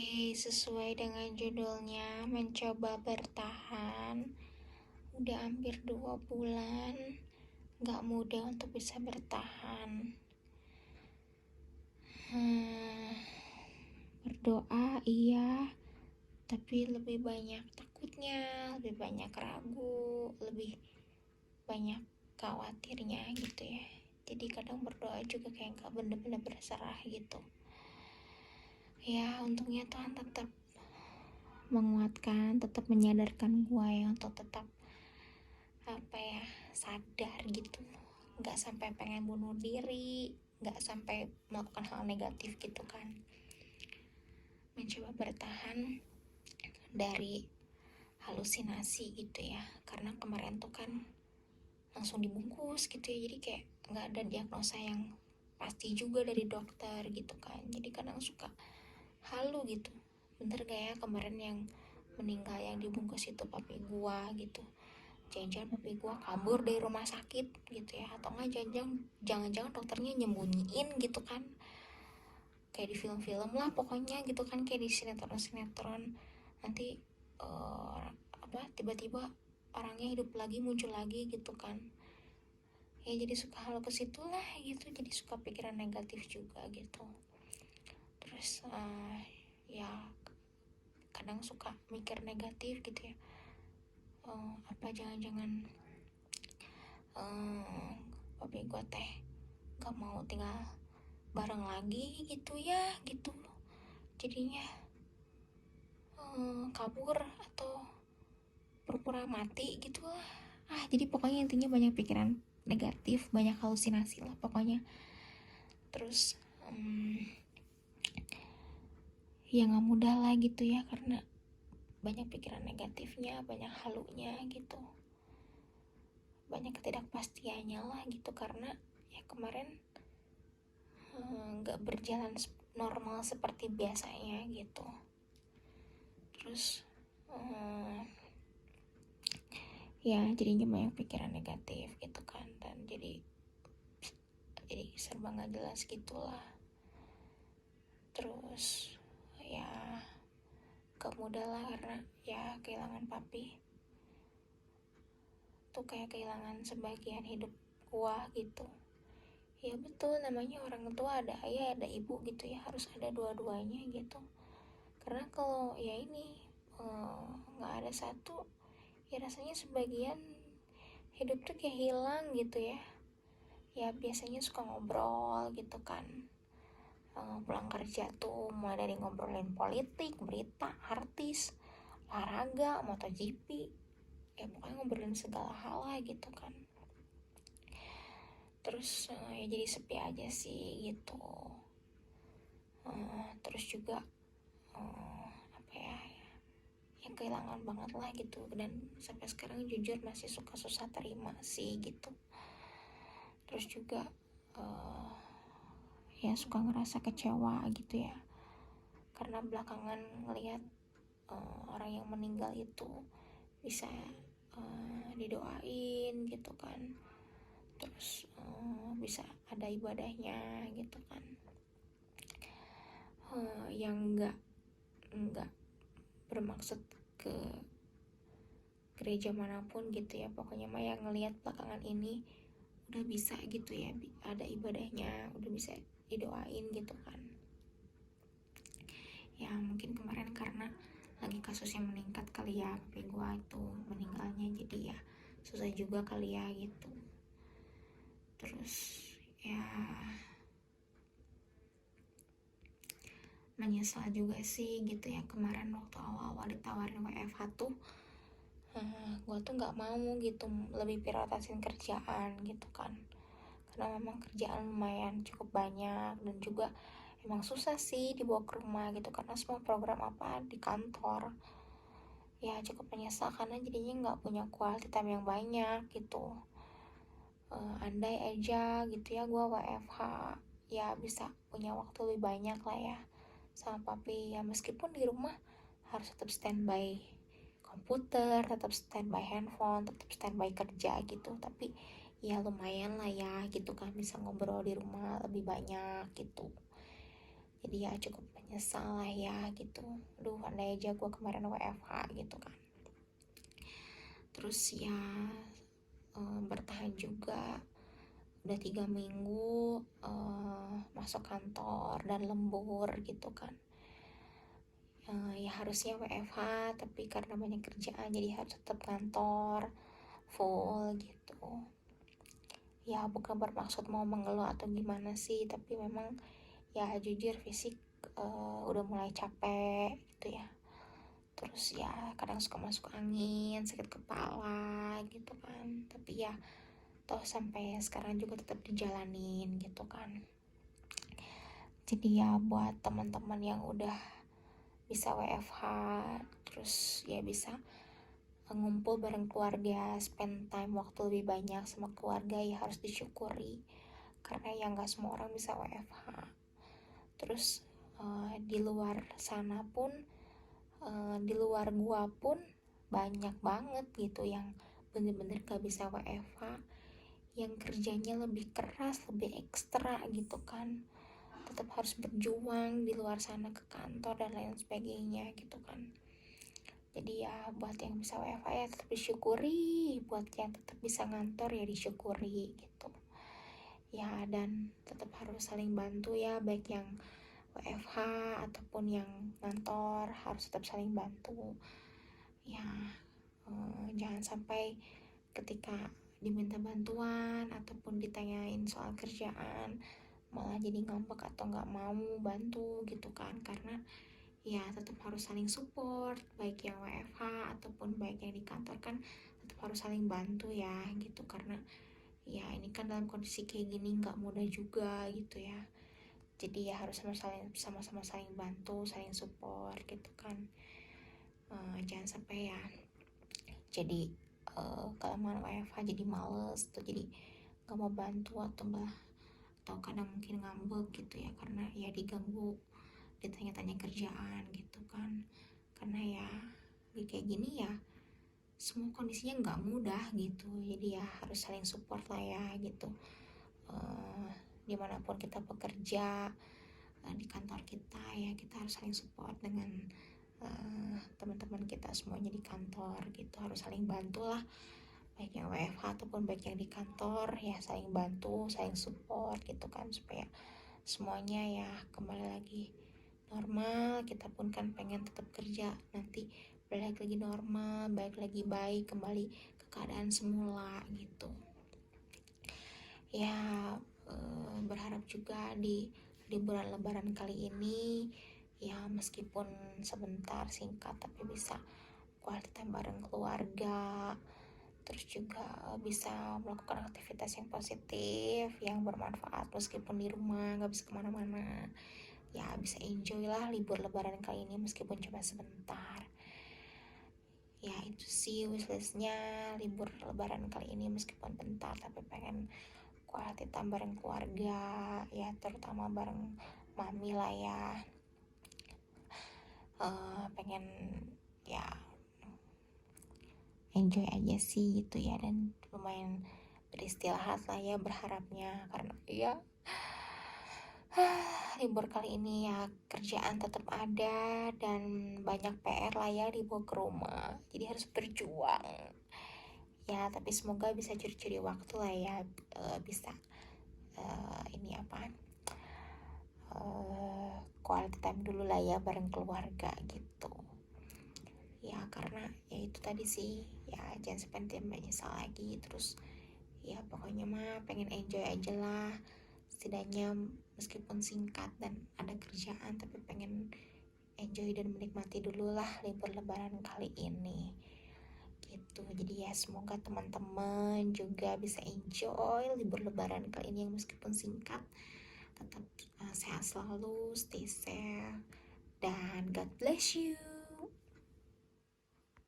Sesuai dengan judulnya, mencoba bertahan. Udah hampir 2 bulan, gak mudah untuk bisa bertahan. Berdoa iya, tapi lebih banyak takutnya, lebih banyak ragu, lebih banyak khawatirnya gitu ya. Jadi kadang berdoa juga kayak gak bener-bener berserah gitu. Ya untungnya Tuhan tetap menguatkan, tetap menyadarkan gue ya untuk tetap sadar gitu, nggak sampai pengen bunuh diri, nggak sampai melakukan hal negatif gitu kan. Mencoba bertahan dari halusinasi gitu ya, karena kemarin tuh kan langsung dibungkus gitu ya, jadi kayak nggak ada diagnosa yang pasti juga dari dokter gitu kan. Jadi kadang suka halu gitu, bener gak ya kemarin yang meninggal yang dibungkus itu papi gua gitu, jangan-jangan papi gua kabur dari rumah sakit gitu ya, atau enggak jangan-jangan dokternya nyembunyiin gitu kan, kayak di film-film lah pokoknya gitu kan, kayak di sinetron-sinetron nanti tiba-tiba orangnya hidup lagi, muncul lagi gitu kan ya. Jadi suka hal ke situ lah gitu, jadi suka pikiran negatif juga gitu. Terus ya kadang suka mikir negatif gitu ya, apa jangan-jangan papi gue teh gak mau tinggal bareng lagi gitu ya gitu, jadinya kabur atau pura-pura mati gitu lah. Jadi pokoknya intinya banyak pikiran negatif, banyak halusinasi lah pokoknya. Terus ya gak mudah lah gitu ya, karena banyak pikiran negatifnya, banyak halunya gitu, banyak ketidakpastiannya lah gitu, karena ya kemarin gak berjalan normal seperti biasanya gitu. Terus ya jadinya banyak pikiran negatif gitu kan, dan jadi serba gak jelas gitulah. Terus ya gak mudah lah, karena ya kehilangan papi tuh kayak kehilangan sebagian hidup gua gitu. Ya betul, namanya orang tua, ada ayah ada ibu gitu ya, harus ada dua-duanya gitu. Karena kalau ya ini gak ada satu, ya rasanya sebagian hidup tuh kayak hilang gitu ya. Ya biasanya suka ngobrol gitu kan, pulang kerja tuh mulai dari ngobrolin politik, berita, artis, olahraga, MotoGP, ya pokoknya ngobrolin segala hal lah gitu kan. Terus ya jadi sepi aja sih gitu. Terus juga yang kehilangan banget lah gitu, dan sampai sekarang jujur masih suka susah terima sih gitu. Terus juga ya suka ngerasa kecewa gitu ya, karena belakangan ngelihat orang yang meninggal itu bisa didoain gitu kan, terus bisa ada ibadahnya gitu kan, yang enggak bermaksud ke gereja manapun gitu ya, pokoknya mah yang ngelihat belakangan ini udah bisa gitu ya, ada ibadahnya, udah bisa didoain gitu kan. Ya mungkin kemarin karena lagi kasusnya meningkat kali ya, papi gue itu meninggalnya, jadi ya susah juga kali ya gitu. Terus ya menyesal juga sih gitu ya, kemarin waktu awal-awal ditawarin WFH tuh gue tuh gak mau gitu, lebih prioritasin kerjaan gitu kan, karena memang kerjaan lumayan cukup banyak, dan juga emang susah sih dibawa ke rumah gitu, karena semua program di kantor. Ya cukup menyesal karena jadinya gak punya quality time yang banyak gitu. Andai aja gitu ya gue WFH, ya bisa punya waktu lebih banyak lah ya sama papi ya, meskipun di rumah harus tetap standby komputer, tetap standby handphone, tetap standby kerja gitu, tapi ya lumayan lah ya gitu kan, bisa ngobrol di rumah lebih banyak gitu. Jadi ya cukup nyesal lah ya gitu. Aduh, andai aja gue kemarin WFH gitu kan. Terus ya bertahan juga udah 3 minggu masuk kantor dan lembur gitu kan. Ya harusnya WFH tapi karena banyak kerjaan jadi harus tetap kantor full gitu. Ya bukan bermaksud mau mengeluh atau gimana sih, tapi memang ya jujur fisik udah mulai capek gitu ya. Terus ya kadang suka masuk angin, sakit kepala gitu kan. Tapi ya toh sampai sekarang juga tetap dijalanin gitu kan. Jadi ya buat teman-teman yang udah bisa WFH, terus ya bisa ngumpul bareng keluarga, spend time waktu lebih banyak sama keluarga, ya harus disyukuri. Karena ya gak semua orang bisa WFH. Terus di luar sana pun, di luar gua pun banyak banget gitu yang bener-bener gak bisa WFH, yang kerjanya lebih keras, lebih ekstra gitu kan, tetap harus berjuang di luar sana ke kantor dan lain sebagainya gitu kan. Jadi ya buat yang bisa WFH ya tetap disyukuri, buat yang tetap bisa ngantor ya disyukuri gitu ya. Dan tetap harus saling bantu ya, baik yang WFH ataupun yang ngantor harus tetap saling bantu ya. Jangan sampai ketika diminta bantuan ataupun ditanyain soal kerjaan malah jadi ngambek atau nggak mau bantu gitu kan. Karena ya tetap harus saling support, baik yang WFH ataupun baik yang di kantor kan tetap harus saling bantu ya gitu. Karena ya ini kan dalam kondisi kayak gini nggak mudah juga gitu ya. Jadi ya harus sama-sama saling bantu, saling support gitu kan. Jangan sampai ya jadi kelamaan WFH jadi males tuh, jadi gak mau bantu atau kadang mungkin ngambek gitu ya, karena ya diganggu ditanya-tanya kerjaan gitu kan. Karena ya kayak gini ya semua kondisinya nggak mudah gitu. Jadi ya harus saling support lah ya gitu. Dimanapun kita bekerja, di kantor kita ya kita harus saling support dengan teman-teman kita semuanya di kantor gitu. Harus saling bantu lah, baik yang WFH ataupun baik yang di kantor ya, saling bantu, saling support gitu kan, supaya semuanya ya kembali lagi normal. Kita pun kan pengen tetap kerja nanti balik lagi normal, balik lagi baik, kembali ke keadaan semula gitu ya. Berharap juga di liburan lebaran kali ini ya, meskipun sebentar singkat tapi bisa quality time bareng keluarga, terus juga bisa melakukan aktivitas yang positif yang bermanfaat meskipun di rumah gak bisa kemana-mana ya. Bisa enjoy lah libur lebaran kali ini meskipun cuma sebentar ya. Itu sih wishlistnya libur lebaran kali ini, meskipun bentar tapi pengen quality time bareng keluarga ya, terutama bareng mami lah ya. Pengen ya enjoy aja sih gitu ya, dan lumayan beristirahat lah ya berharapnya. Karena ya libur kali ini ya kerjaan tetap ada dan banyak PR lah ya dibawa ke rumah, jadi harus berjuang ya. Tapi semoga bisa curi-curi waktu lah ya, bisa ini apa quality time dulu lah ya bareng keluarga gitu ya. Karena ya itu tadi sih ya, jangan sampai nanti menyesal lagi. Terus ya pokoknya mah pengen enjoy aja lah, setidaknya meskipun singkat dan ada kerjaan tapi pengen enjoy dan menikmati dulu lah libur lebaran kali ini gitu. Jadi ya semoga teman-teman juga bisa enjoy libur lebaran kali ini yang meskipun singkat. Tetap sehat selalu, stay safe, dan God bless you.